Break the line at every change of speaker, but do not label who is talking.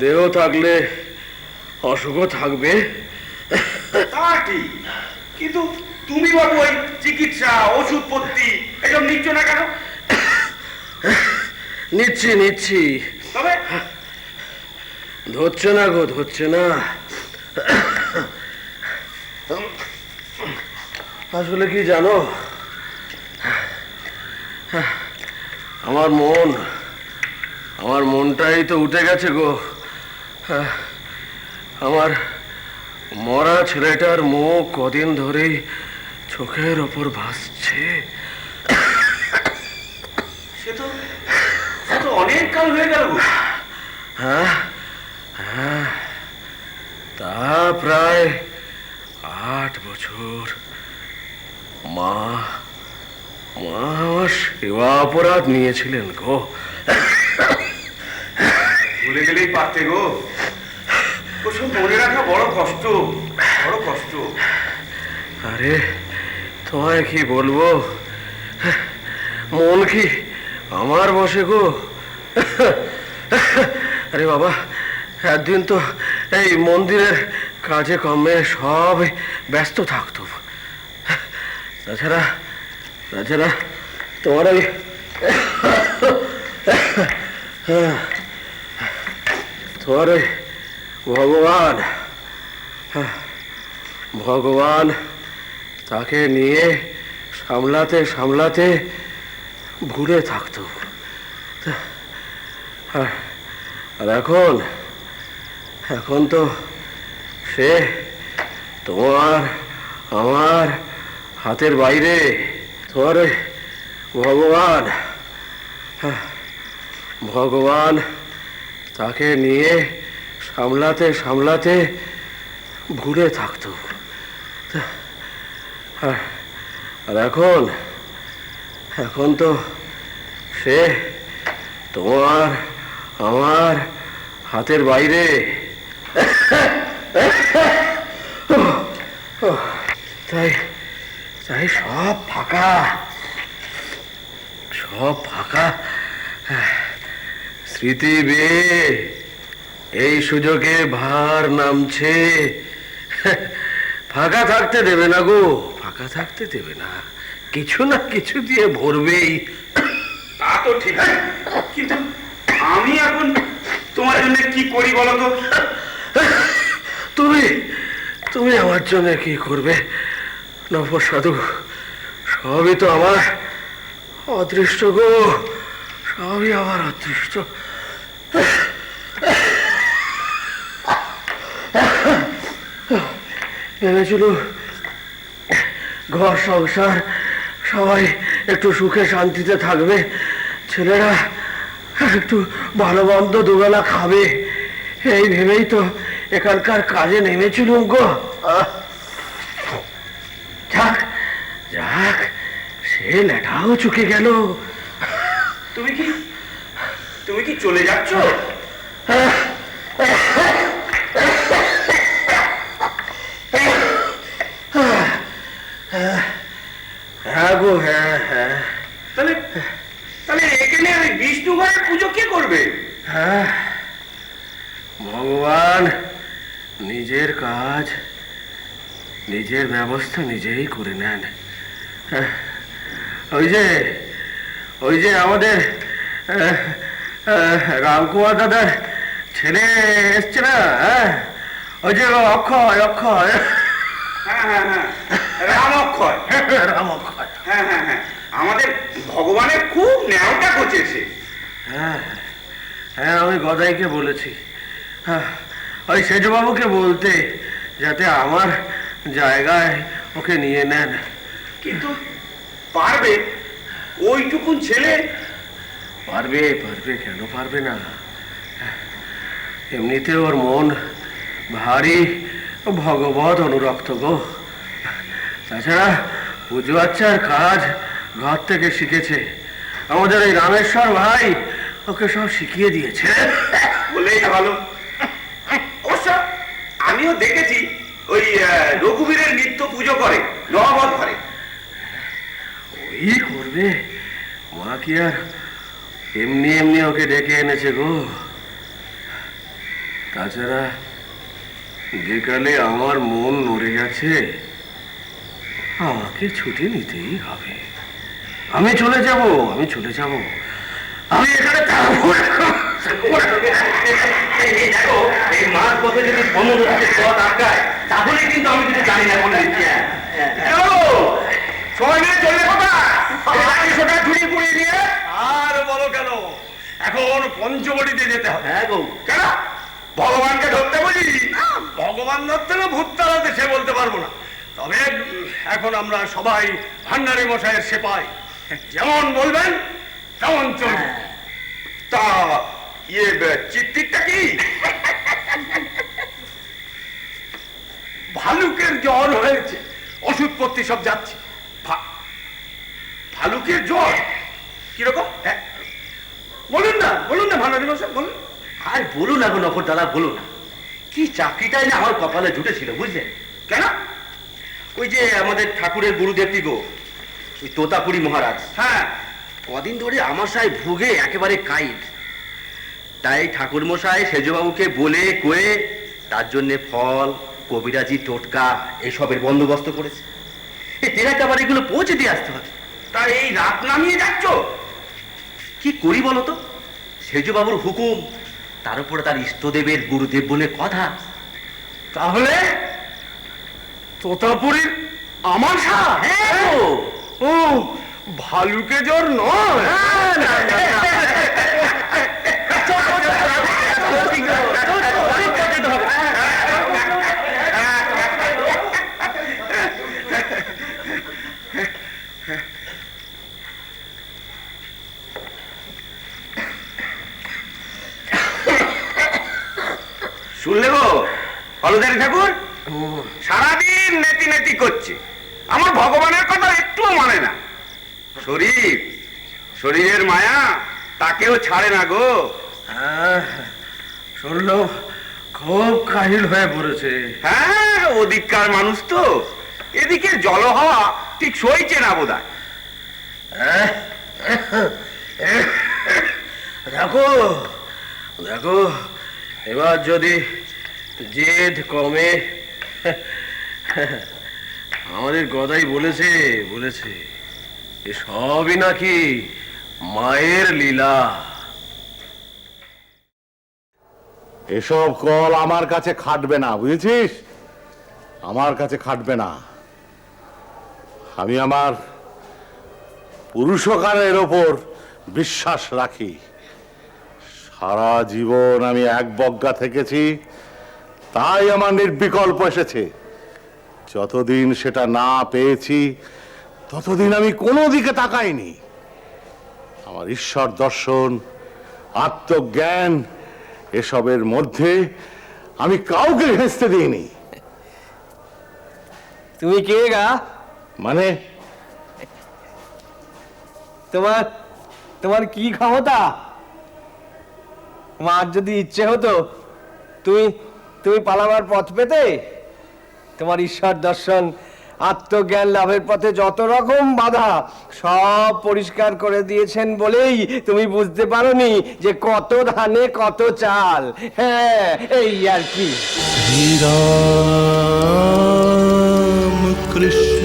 দেহ থাকলে অসুখও থাকবে।
তা ঠিক, কিন্তু তুমি বাবু ওই চিকিৎসা ওষুধপত্তি এসব নিচ্ছ না কেন?
নিচ্ছি
তবে
ধরছে না গো, ধরছে না। আসলে কি জানো, আমার মনটাই তো উঠে গেছে গো। আমার মরা ছেলেটার মুখ কদিন ধরে চোখের ওপর ভাসছে।
সে তো অনেক কাল হয়ে গেল গো।
হ্যাঁ, তা প্রায় 8 বছর। মা আমার সেবা অপরাধ নিয়েছিলেন গো।
ভুলে গেলেই পারতে গো, ওসব মনে রাখা বড় কষ্ট।
আরে তোমায় কি বলবো, মন কি আমার বসে গো। আরে বাবা, একদিন তো এই মন্দিরের কাজে কর্মে সব ব্যস্ত থাকতো। তাছাড়া তোমার ওই ভগবান তাকে নিয়ে সামলাতে ভুলে থাকতো। আর এখন তো সে তোমার আমার হাতের বাইরে। তোমার ভগবান তাকে নিয়ে সামলাতে ভুলে থাকতো। আর এখন তো সে তোমার আমার হাতের বাইরে। তাই সব ফাঁকা। স্মৃতি বেয়ে এই সুযোগে ভার নামছে। ফাঁকা থাকতে দেবে না গো, ফাঁকা থাকতে দেবে না, কিছু না কিছু দিয়ে ভরবেই।
তা তো ঠিক, কিন্তু আমি এখন তোমার জন্য কি করি বলো তো?
তুমি আমার জন্য কি করবে নবসাধু? সবই তো আমার অদৃষ্ট গো, সবই আমার অদৃষ্ট। ভেবেছিল ঘর সংসার সবাই একটু সুখে শান্তিতে থাকবে, ছেলেরা একটু ভালো মন্দ দুবেলা খাবে, এই ভেবেই তো এখানকার কাজে নেমেছিলুম গো। যাক সে লেটাও চুকে গেল।
তুমি কি চলে যাচ্ছ?
হ্যাঁ গো, হ্যাঁ।
তাহলে এখানে ওই বিষ্ণু ঘরের পুজো কে করবে?
হ্যাঁ, ভগবান নিজের কাজ নিজের ব্যবস্থা নিজেই করে নেন। ওই যে আমাদের রামকুমার দাদার ছেলে এসছে না, ওই যে অক্ষয়।
হ্যাঁ, রাম অক্ষয়। হ্যাঁ, আমাদের ভগবানের খুব ন্যাওটা করছে।
হ্যাঁ, আমি গদাইকে বলেছি ওই সেজবাবুকে বলতে, যাতে আমার জায়গায় ওকে নিয়ে নেন।
কিন্তু পারবে? ওইটুকুন ছেলে?
পারবে, কেন পারবে না? এমনিতে ওর মন ভারী ভগবত অনুরক্ত গো। তাছাড়া পুজো আচ্চার কাজ ঘর থেকে শিখেছে। আমাদের এই রামেশ্বর ভাই ওকে সব শিখিয়ে দিয়েছে।
বলেই ভালো। অবশ্য আমিও দেখেছি ওই রঘুবীরের নিত্য পুজো করে নবাবত ঘরে।
ওই করবে, মা কি আর এমনি ওকে ডেকে এনেছে গো। তাছাড়া যেকালে আমার মন নড়ে গেছে, আমাকে ছুটি নিতেই হবে। আমি চলে যাব, আমি চলে যাব, আমি এখানে থাকবো না।
দেখো, এই মাঝ পথে যদি 15 পথ আটকায়, তাহলে কিন্তু আমি কিছু জানি না বলে দিচ্ছি।
সময় নিয়ে চললে কোথায় ঝুড়ি পুড়িয়ে নিয়ে আর বলো কেন এখন পঞ্চবটিতে যেতে হবে?
হ্যাঁ গো,
কেন ভগবানকে ধরতে বলি? ভগবান ধরতে না ভূত তাড়াতে সে বলতে পারবো না, তবে এখন আমরা সবাই ভান্ডারী মশাইয়ের সেপাই, যেমন বলবেন তেমন চলবে। তা চিঠিটা কি? ভালুকের জ্বর হয়েছে, ওষুধপত্র সব যাচ্ছে। ভালুকের জ্বর কিরকম? বলুন না, বলুন না ভান্ডারী মশাই, বলুন।
আর বলুন না গো নফর দাদা, বলুন না। কি চাকরিটাই না আমার কপালে জুটেছিল, বুঝলেন?
কেন?
ওই যে আমাদের ঠাকুরের গুরুদেবটি গো, ওই তোতাপুরি মহারাজ,
হ্যাঁ,
কদিন ধরে আমার সাথে ভুগে একেবারে কাইট। তাই ঠাকুর মশাই সেজবাবুকে বলে কয়ে তার জন্য ফল, কবিরাজি, টোটকা এসবের বন্দোবস্ত করেছে। তেনাকে আবার এগুলো পৌঁছে দিয়ে আসতে হবে।
তা এই রাত নামিয়ে যাচ্ছ?
কি করি বলো তো? সেজবাবুর হুকুম, তার উপরে তার ইষ্টদেবের গুরুদেব বলে কথা।
তাহলে তোতাপুরীর আমার সাথ?
হ্যাঁ
ও, ভালুকে জ্বর নয়?
শুনলে গো হলদারি ঠাকুর, সারাদিন নেতি নেতি করছে, আমার ভগবানের কথা একটুও মানে না। শরীরের মায়া তাকেও ছাড়ে না গো।
শুনলো খুব কাহিল হয়ে পড়েছে।
হ্যাঁ, ওদিককার মানুষ তো, এদিকে জল হওয়া ঠিক সইছে না বোধ হয়।
দেখো দেখো, এবার যদি জেদ কমে, আমাদের গদাই বলেছে বলেছে এ সবই নাকি মায়ের লীলা।
এসব কল আমার কাছে খাটবে না, বুঝেছিস? আমার কাছে খাটবে না। আমি আমার পুরুষকারের ওপর বিশ্বাস রাখি। সারা জীবন আমি এক বজ্ঞা থেকেছি, তাই আমার নির্বিকল্প এসেছে। যতদিন সেটা না পেয়েছি ততদিন আমি কোনো দিকে তাকাইনি। আমার ঈশ্বর দর্শন, আত্মজ্ঞান এসবের মধ্যে আমি কাউকে ঘেঁচতে দিইনি।
তুমি কে গা?
মানে
তোমার তোমার কি ক্ষমতা? তোমার যদি ইচ্ছে হতো তুমি তুমি পালাবার পথ পেতে। তোমার ঈশ্বর দর্শন, আত্মজ্ঞান লাভের পথে যত রকম বাধা সব পরিষ্কার করে দিয়েছেন বলেই তুমি বুঝতে পারোনি যে কত ধানে কত চাল। হ্যাঁ, এই আর কি।
श्री राम कृष्ण